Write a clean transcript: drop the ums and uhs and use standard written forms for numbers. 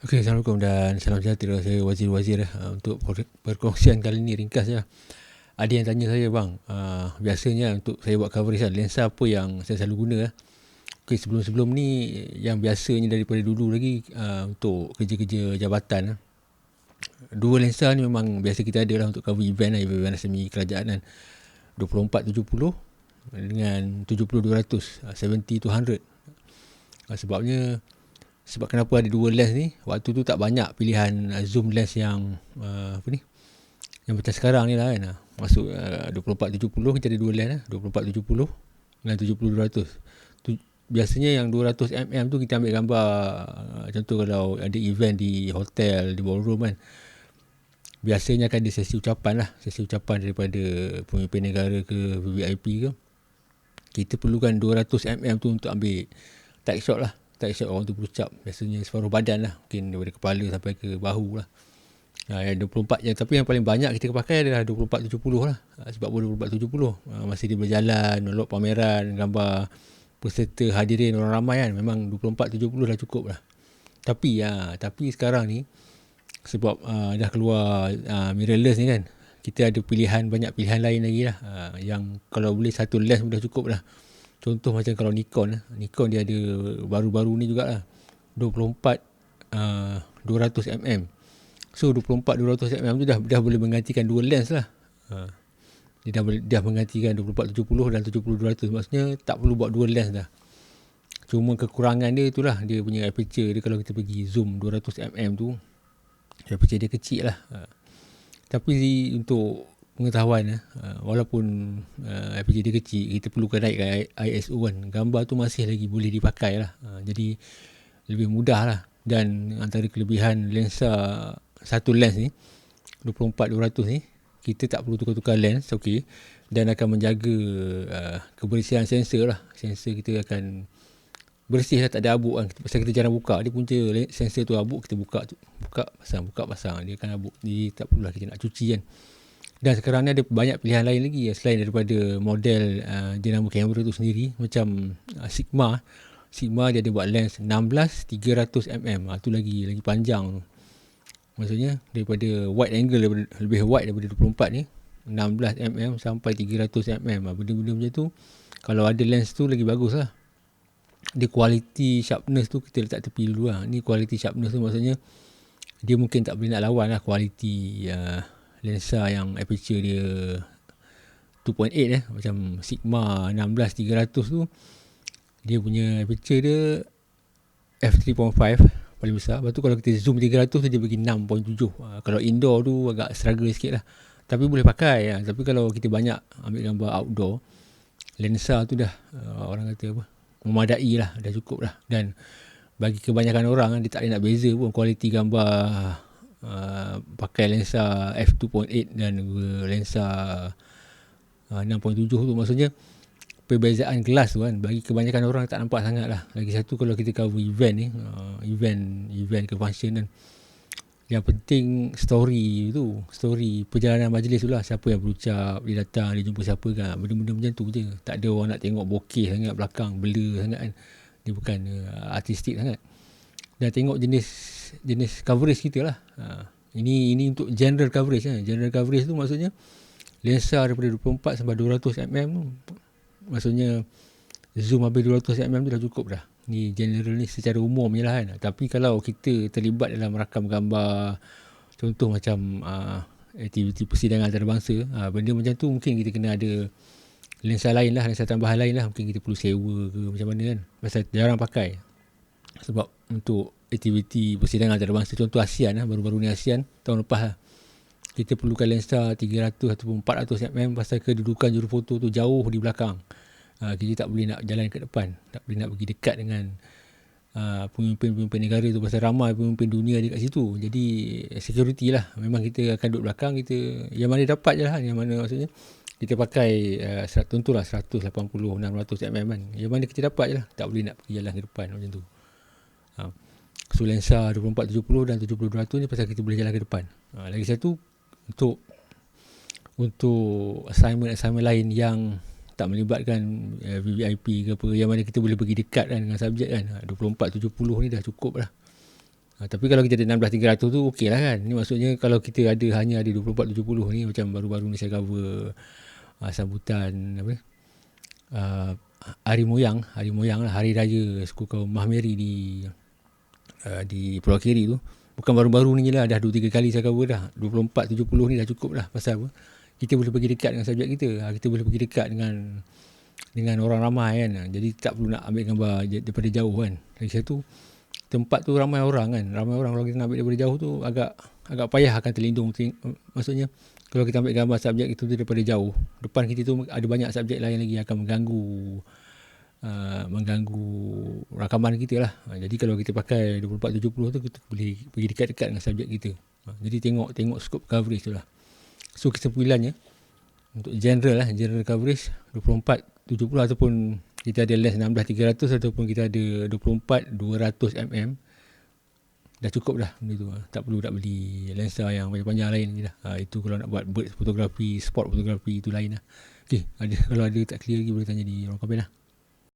Okey, Assalamualaikum dan salam sejahtera. Saya Wazir untuk perkongsian kali ini ringkas je. Ada yang tanya saya, bang, biasanya untuk saya buat coverage lensa apa yang saya selalu guna. Okey, sebelum-sebelum ni yang biasanya daripada dulu lagi untuk kerja-kerja jabatan, dua lensa ni memang biasa kita ada lah untuk cover event semi kerajaan kan. 24-70 dengan 70-200, 70-100. Sebab kenapa ada dua lens ni, waktu tu tak banyak pilihan zoom lens yang yang macam sekarang ni lah kan. Masuk 24-70 kita ada dua lens 24-70 dengan 70-200. Biasanya yang 200mm tu kita ambil gambar, contoh kalau ada event di hotel, di ballroom kan, biasanya akan ada sesi ucapan daripada pemimpin negara ke VVIP ke. Kita perlukan 200mm tu untuk ambil tight shot orang tu berucap, biasanya separuh badan lah, mungkin daripada kepala sampai ke bahu lah. Yang 24 je, tapi yang paling banyak kita pakai adalah 24-70 lah. Sebab 24-70 masih dia berjalan, melok pameran, gambar peserta hadirin orang ramai kan, memang 24-70 dah cukup lah. Tapi sekarang ni sebab dah keluar mirrorless ni kan, kita ada banyak pilihan lain lagi lah, yang kalau boleh satu lens pun dah cukup lah. Contoh macam kalau Nikon dia ada baru-baru ni jugalah 24 200mm. So 24 200mm tu dah boleh menggantikan dua lens lah. Dia dah menggantikan 24-70 dan 70-200. Maksudnya tak perlu buat dua lens dah. Cuma kekurangan dia itulah, dia punya aperture dia, kalau kita pergi zoom 200mm tu, aperture dia kecil lah. Tapi untuk pengetahuan, walaupun aperture dia kecil, kita perlukan naikkan ISO kan, gambar tu masih lagi boleh dipakai lah. Jadi lebih mudah lah. Dan antara kelebihan lensa, satu lens ni 24-200 ni, kita tak perlu tukar-tukar lens, okey, dan akan menjaga kebersihan sensor lah. Sensor kita akan bersih lah, tak ada abuk kan. Pasal kita jarang buka, dia punca sensor tu abuk, kita buka pasang, dia akan abuk. Jadi tak perlulah kita nak cuci kan. Dan sekarang ni ada banyak pilihan lain lagi selain daripada model dinamo kamera tu sendiri. Macam Sigma dia ada buat lens 16-300mm. Tu lagi panjang tu. Maksudnya daripada wide angle, lebih wide daripada 24 ni, 16mm sampai 300mm. Benda-benda macam tu, kalau ada lens tu lagi bagus lah. Dia quality sharpness tu kita letak tepi dulu lah. Ni quality sharpness tu maksudnya dia mungkin tak boleh nak lawan lah quality lensa yang aperture dia 2.8 macam Sigma 16-300 tu, dia punya aperture dia f3.5 paling besar. Lepas tu kalau kita zoom 300 tu dia bagi 6.7. Kalau indoor tu agak struggle sikit lah, tapi boleh pakai lah. Tapi kalau kita banyak ambil gambar outdoor, lensa tu dah orang kata memadai lah, dah cukup lah. Dan bagi kebanyakan orang dia tak boleh nak beza pun kualiti gambar pakai lensa f2.8 dan lensa 6.7 tu. Maksudnya perbezaan kelas tu kan, bagi kebanyakan orang tak nampak sangat lah. Lagi satu kalau kita cover event ni, event ke function kan, yang penting story perjalanan majlis tu lah. Siapa yang berucap, dia datang, dia jumpa siapa kan, benda-benda macam tu je. Tak ada orang nak tengok bokeh sangat belakang, blur sangat kan. Dia bukan artistik sangat. Dan tengok jenis coverage kita lah. Ini untuk general coverage kan. General coverage tu maksudnya lensa daripada 24 sampai 200mm tu, maksudnya zoom habis 200mm tu dah cukup dah. Ni general ni secara umum je lah kan. Tapi kalau kita terlibat dalam rakam gambar, contoh macam aktiviti persidangan antarabangsa, benda macam tu mungkin kita kena ada lensa lain lah, lensa tambahan lain lah. Mungkin kita perlu sewa ke macam mana kan. Pasal jarang pakai. Sebab untuk aktiviti persidangan antarabangsa, contoh ASEAN lah, baru-baru ni ASEAN tahun lepas lah, kita perlukan lensa 300 ataupun 400mm pasal kedudukan jurufoto tu jauh di belakang. Kita tak boleh nak jalan ke depan, tak boleh nak pergi dekat dengan pemimpin-pemimpin negara tu, pasal ramai pemimpin dunia di kat situ. Jadi security lah, memang kita akan duduk belakang. Kita yang mana dapat je lah, yang mana maksudnya kita pakai tentulah 180-600mm kan, yang mana kita dapat je lah, tak boleh nak pergi jalan ke depan macam tu. So lensa 24-70 dan 70-200 ni pasal kita boleh jalan ke depan. Lagi satu untuk assignment lain yang tak melibatkan VVIP ke apa, yang mana kita boleh pergi dekat kan dengan subjek kan, 24-70 ni dah cukup lah. Tapi kalau kita ada 16-300 tu okey lah kan. Ni maksudnya kalau kita hanya ada 24-70 ni, macam baru-baru ni saya cover sambutan apa hari moyang lah, hari raya suku kaum Mahmeri di Pulau Keri tu. Bukan baru-baru ni je lah, dah 2-3 kali saya cover dah. 24-70 ni dah cukup lah. Pasal apa? Kita boleh pergi dekat dengan subjek kita. Kita boleh pergi dekat dengan orang ramai kan. Jadi tak perlu nak ambil gambar daripada jauh kan. Dari satu tempat tu ramai orang kan. Ramai orang, kalau kita nak ambil daripada jauh tu agak payah akan terlindung. Maksudnya kalau kita ambil gambar subjek itu daripada jauh, depan kita tu ada banyak subjek lain lagi yang akan mengganggu rakaman kita lah. Jadi kalau kita pakai 24-70 tu, kita boleh pergi dekat-dekat dengan subjek kita. Jadi tengok scope coverage tu lah. So kesimpulannya, untuk general coverage 24-70 ataupun kita ada lens 16-300 ataupun kita ada 24-200 mm, dah cukup dah benda tu. Tak perlu nak beli lensa yang panjang-panjang lain lagi lah. Itu kalau nak buat bird fotografi, sport fotografi, itu lain lah. Okay, kalau ada tak clear lagi boleh tanya di ruang komen lah.